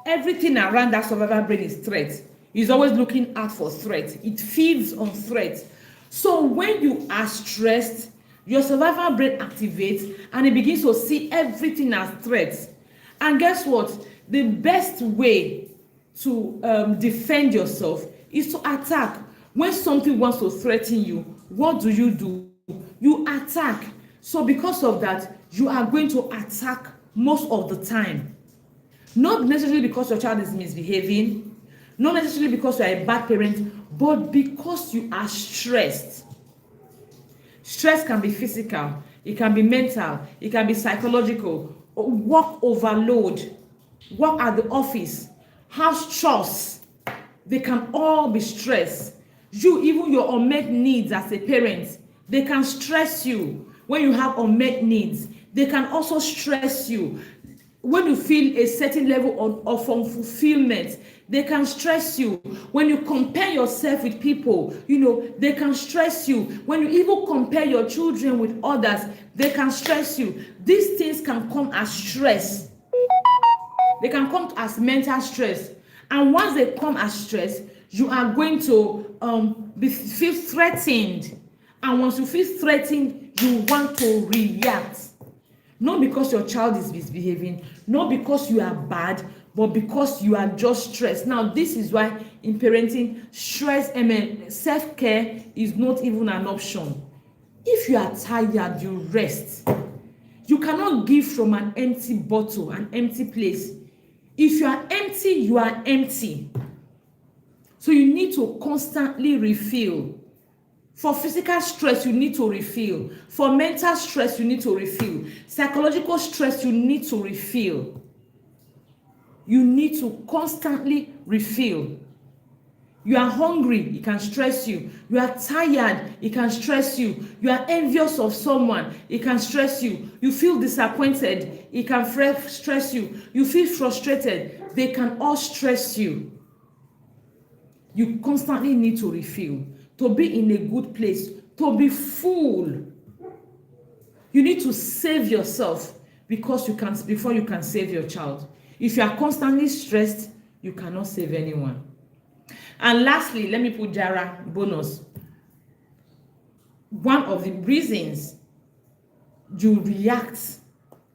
[SPEAKER 1] Everything around that survival brain is threat. It's always looking out for threat. It feeds on threat. So when you are stressed, your survival brain activates and it begins to see everything as threats. And guess what? The best way to defend yourself is to attack. When something wants to threaten you, what do? You attack. So because of that, you are going to attack most of the time. Not necessarily because your child is misbehaving, not necessarily because you are a bad parent, but because you are stressed. Stress can be physical, it can be mental, it can be psychological, work overload, work at the office, house chores. They can all be stress. Even your unmet needs as a parent, they can stress you. When you have unmet needs, they can also stress you. When you feel a certain level of fulfillment, they can stress you. When you compare yourself with people, they can stress you. When you even compare your children with others, they can stress you. These things can come as stress. They can come as mental stress. And once they come as stress, you are going to feel threatened. And once you feel threatened, you want to react. Not because your child is misbehaving, not because you are bad, but because you are just stressed. Now, this is why in parenting, self-care is not even an option. If you are tired, you rest. You cannot give from an empty bottle, an empty place. If you are empty, you are empty. So you need to constantly refill. For physical stress, you need to refill. For mental stress, you need to refill. Psychological stress, you need to refill. You need to constantly refill. You are hungry, it can stress you. You are tired, it can stress you. You are envious of someone, it can stress you. You feel disappointed, it can stress you. You feel frustrated, they can all stress you. You constantly need to refill, to be in a good place, to be full. You need to save yourself before you can save your child. If you are constantly stressed, you cannot save anyone. And lastly, let me put Jara bonus. One of the reasons you react,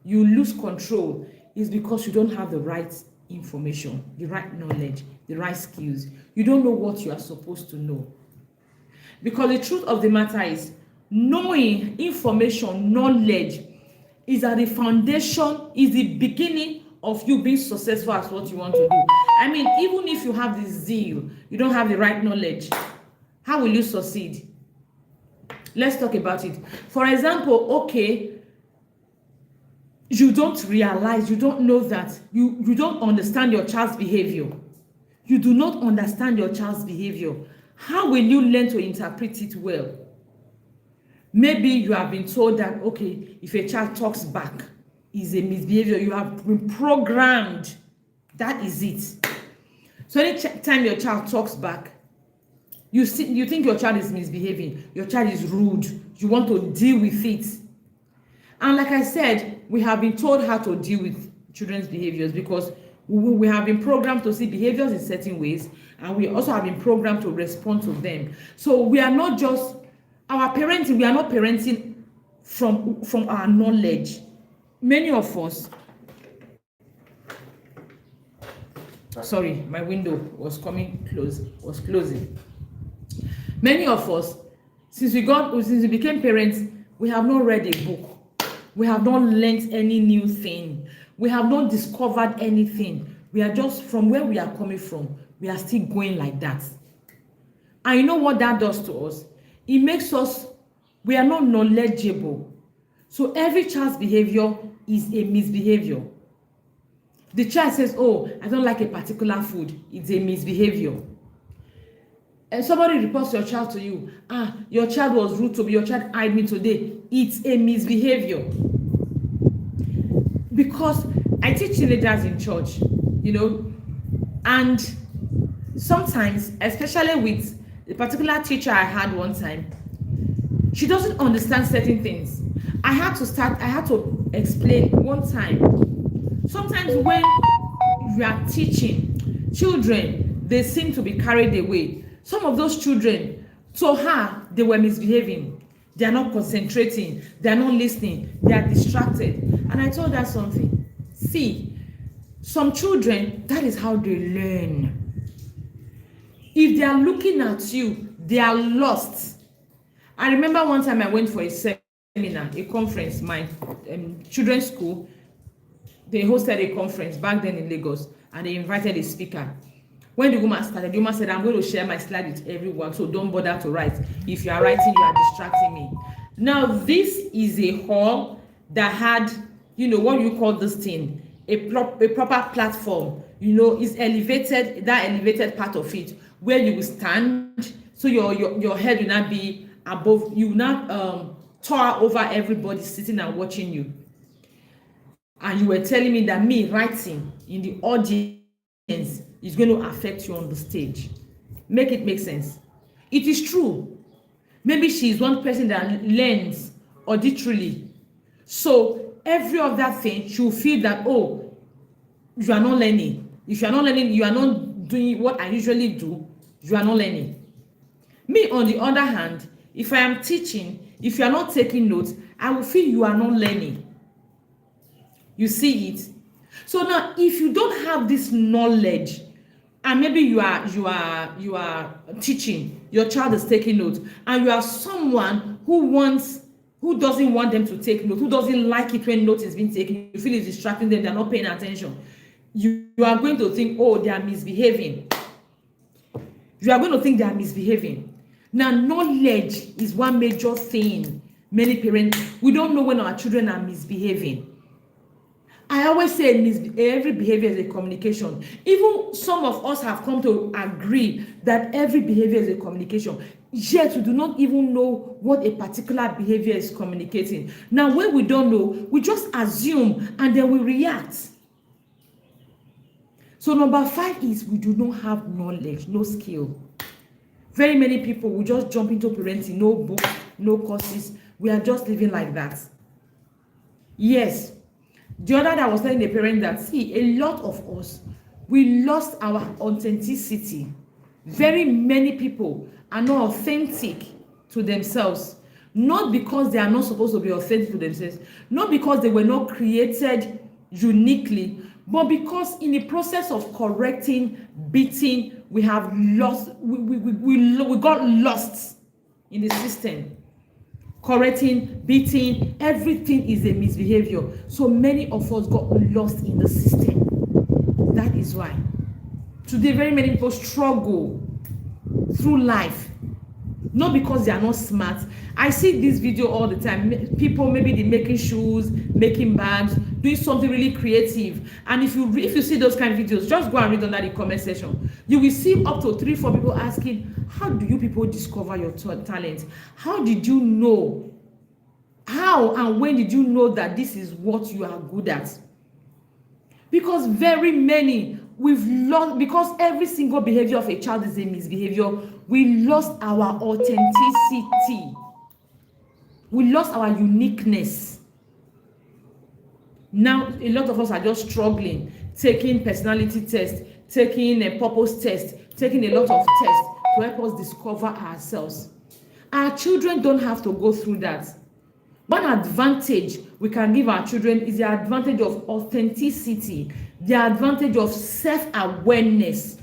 [SPEAKER 1] you lose control, is because you don't have the right information, the right knowledge, the right skills. You don't know what you are supposed to know. Because the truth of the matter is, knowing information, knowledge, is at the foundation, is the beginning of you being successful at what you want to do. I mean, even if you have the zeal, you don't have the right knowledge, how will you succeed? Let's talk about it. For example, okay, you don't realize, you don't know that, you don't understand your child's behavior. You do not understand your child's behavior. How will you learn to interpret it well? Maybe you have been told that, okay, if a child talks back, is a misbehavior. You have been programmed. That is it. So anytime your child talks back, you think your child is misbehaving, your child is rude, you want to deal with it. And like I said, we have been told how to deal with children's behaviors because we have been programmed to see behaviors in certain ways, and we also have been programmed to respond to them. So we are not just our parenting, we are not parenting from our knowledge. Many of us, sorry, my window was closing. Many of us, since we became parents, we have not read a book. We have not learned any new thing. We have not discovered anything. We are just, from where we are coming from, we are still going like that. And you know what that does to us? It makes us, we are not knowledgeable. So every child's behavior is a misbehavior. The child says, oh, I don't like a particular food. It's a misbehavior. And somebody reports your child to you. Your child was rude to me. Your child eyed me today. It's a misbehavior. Because I teach teenagers in church, and sometimes, especially with the particular teacher I had one time, she doesn't understand certain things. I had to explain one time. Sometimes when you are teaching children, they seem to be carried away. Some of those children, to her, they were misbehaving. They are not concentrating. They are not listening. They are distracted. And I told her something. See, some children, that is how they learn. If they are looking at you, they are lost. I remember one time I went for a seminar, a conference, my children's school. They hosted a conference back then in Lagos, and they invited a speaker. When the woman started, the woman said, I'm going to share my slide with everyone, so don't bother to write. If you are writing, you are distracting me. Now, this is a hall that had, what you call this thing, a proper platform, is elevated, that elevated part of it, where you will stand, so your head will not be above, you will not tower over everybody sitting and watching you. And you were telling me that me writing in the audience is going to affect you on the stage. Make it make sense. It is true. Maybe she is one person that learns auditorily. So every other thing, she will feel that, oh, you are not learning. If you are not learning, you are not doing what I usually do, you are not learning. Me, on the other hand, If I am teaching, if you are not taking notes, I will feel you are not learning. You see it? So now, if you don't have this knowledge, and maybe you are teaching, your child is taking notes, and you are someone who doesn't want them to take notes, who doesn't like it when notes is being taken, you feel it's distracting them, they're not paying attention. You are going to think, oh, they are misbehaving. You are going to think they are misbehaving. Now, knowledge is one major thing. Many parents, we don't know when our children are misbehaving. I always say every behavior is a communication. Even some of us have come to agree that every behavior is a communication. Yet we do not even know what a particular behavior is communicating. Now, when we don't know, we just assume and then we react. So number 5 is we do not have knowledge, no skill. Very many people will just jump into parenting, no books, no courses. We are just living like that. Yes. The other day I was telling the parent that, see, a lot of us, we lost our authenticity. Very many people are not authentic to themselves. Not because they are not supposed to be authentic to themselves. Not because they were not created uniquely, but because in the process of correcting, beating, we have lost, we got lost in the system. Correcting, beating, everything is a misbehavior. So many of us got lost in the system. That is why today very many people struggle through life, not because they are not smart. I see this video all the time. People, maybe they're making shoes, making bags, doing something really creative. And if you see those kind of videos, just go and read under the comment section. You will see up to 3-4 people asking, how do you people discover your talent? How did you know? How and when did you know that this is what you are good at? Because very many, we've lost, because every single behavior of a child is a misbehavior, we lost our authenticity. We lost our uniqueness. Now, a lot of us are just struggling, taking personality tests, taking a purpose test, taking a lot of tests to help us discover ourselves. Our children don't have to go through that. One advantage we can give our children is the advantage of authenticity, the advantage of self-awareness.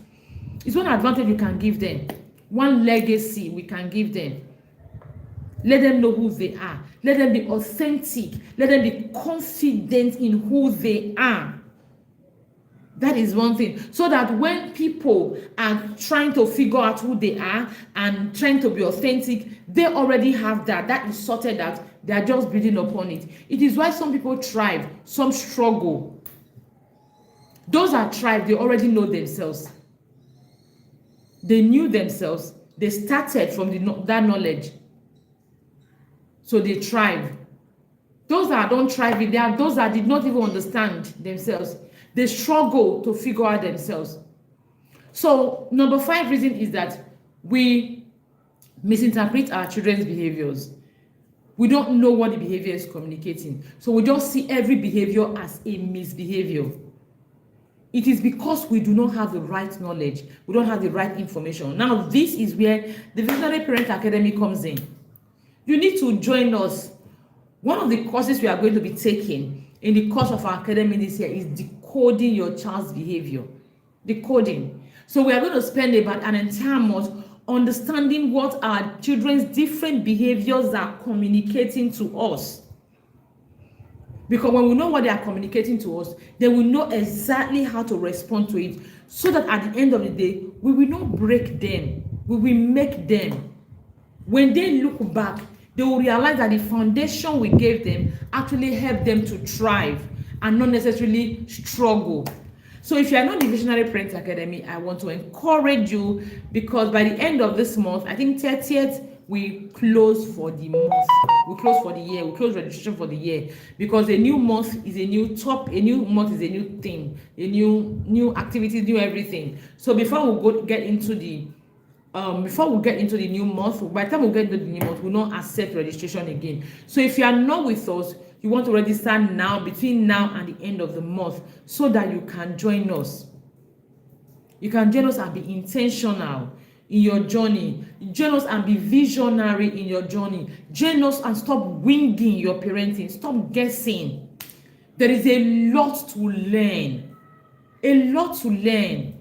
[SPEAKER 1] It's one advantage we can give them, one legacy we can give them. Let them know who they are. Let them be authentic. Let them be confident in who they are. That is one thing. So that when people are trying to figure out who they are and trying to be authentic, they already have that. That is sorted out. They are just building upon it. It is why some people thrive, some struggle. Those that thrive, they already know themselves. They knew themselves. They started from that knowledge. So they thrive. Those that don't thrive, they are those that did not even understand themselves. They struggle to figure out themselves. So number 5 reason is that we misinterpret our children's behaviors. We don't know what the behavior is communicating. So we just see every behavior as a misbehavior. It is because we do not have the right knowledge. We don't have the right information. Now, this is where the Visionary Parent Academy comes in. You need to join us. One of the courses we are going to be taking in the course of our academy this year is decoding your child's behavior. Decoding. So we are going to spend about an entire month understanding what our children's different behaviors are communicating to us. Because when we know what they are communicating to us, then we know exactly how to respond to it, so that at the end of the day, we will not break them. We will make them. When they look back, they will realize that the foundation we gave them actually helped them to thrive and not necessarily struggle. So if you are not the Visionary Parent Academy, I want to encourage you, because by the end of this month, I think 30th, we close for the month. We close for the year. We close registration for the year, because a new month is a new month is a new thing, a new activity, new everything. So before we get into the new month, by the time we get into the new month, we'll not accept registration again. So if you are not with us, you want to register now, between now and the end of the month, so that you can join us. You can join us and be intentional in your journey. Join us and be visionary in your journey. Join us and stop winging your parenting. Stop guessing. There is a lot to learn. A lot to learn.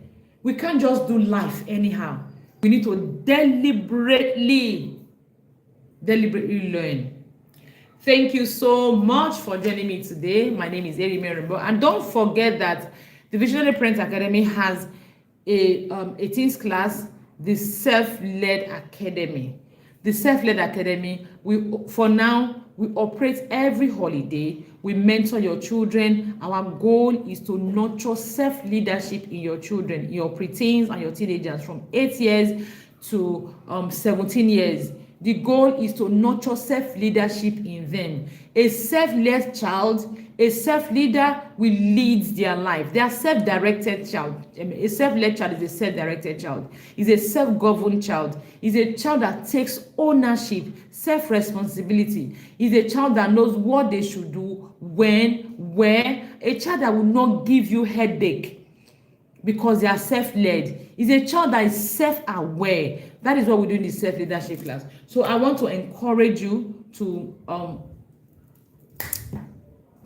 [SPEAKER 1] We can't just do life anyhow. We need to deliberately learn. Thank you so much for joining me today. My name is Eri Merimbo. And don't forget that the Visionary Parent Academy has a teens class, the Self-Led Academy. The Self-Led Academy, for now, we operate every holiday. We mentor your children. Our goal is to nurture self-leadership in your children, in your preteens and your teenagers from 8 years to 17 years. The goal is to nurture self-leadership in them. A self-led child, a self-leader will lead their life. They are self-directed child. A self-led child is a self-directed child. Is a self-governed child. Is a child that takes ownership, self-responsibility. Is a child that knows what they should do, when, where. A child that will not give you headache because they are self-led. Is a child that is self-aware. That is what we do in the self-leadership class. So I want to encourage you to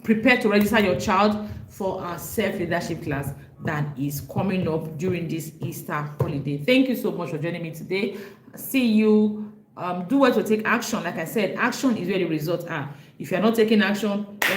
[SPEAKER 1] prepare to register your child for our self-leadership class that is coming up during this Easter holiday. Thank you so much for joining me today. See you. Do well to take action. Like I said, action is where the results are. If you are not taking action, you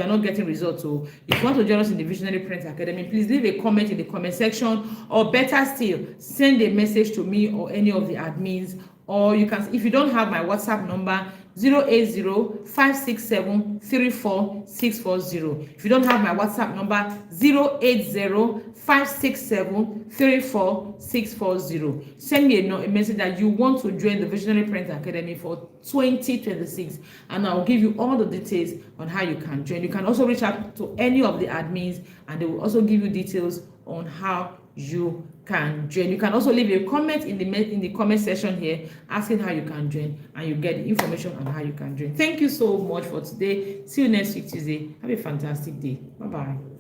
[SPEAKER 1] are not getting results. So if you want to join us in the Visionary Parent Academy, please leave a comment in the comment section, or better still, send a message to me or any of the admins. Or you can, if you don't have my WhatsApp number, 080-567-34640. If you don't have my WhatsApp number, 080-567-34640. Send me a message that you want to join the Visionary Parent Academy for 2026, and I'll give you all the details on how you can join. You can also reach out to any of the admins, and they will also give you details on how you can join. You can also leave a comment in the comment section here asking how you can join, and you get the information on how you can join. Thank you so much for today. See you next week Tuesday. Have a fantastic day. Bye bye.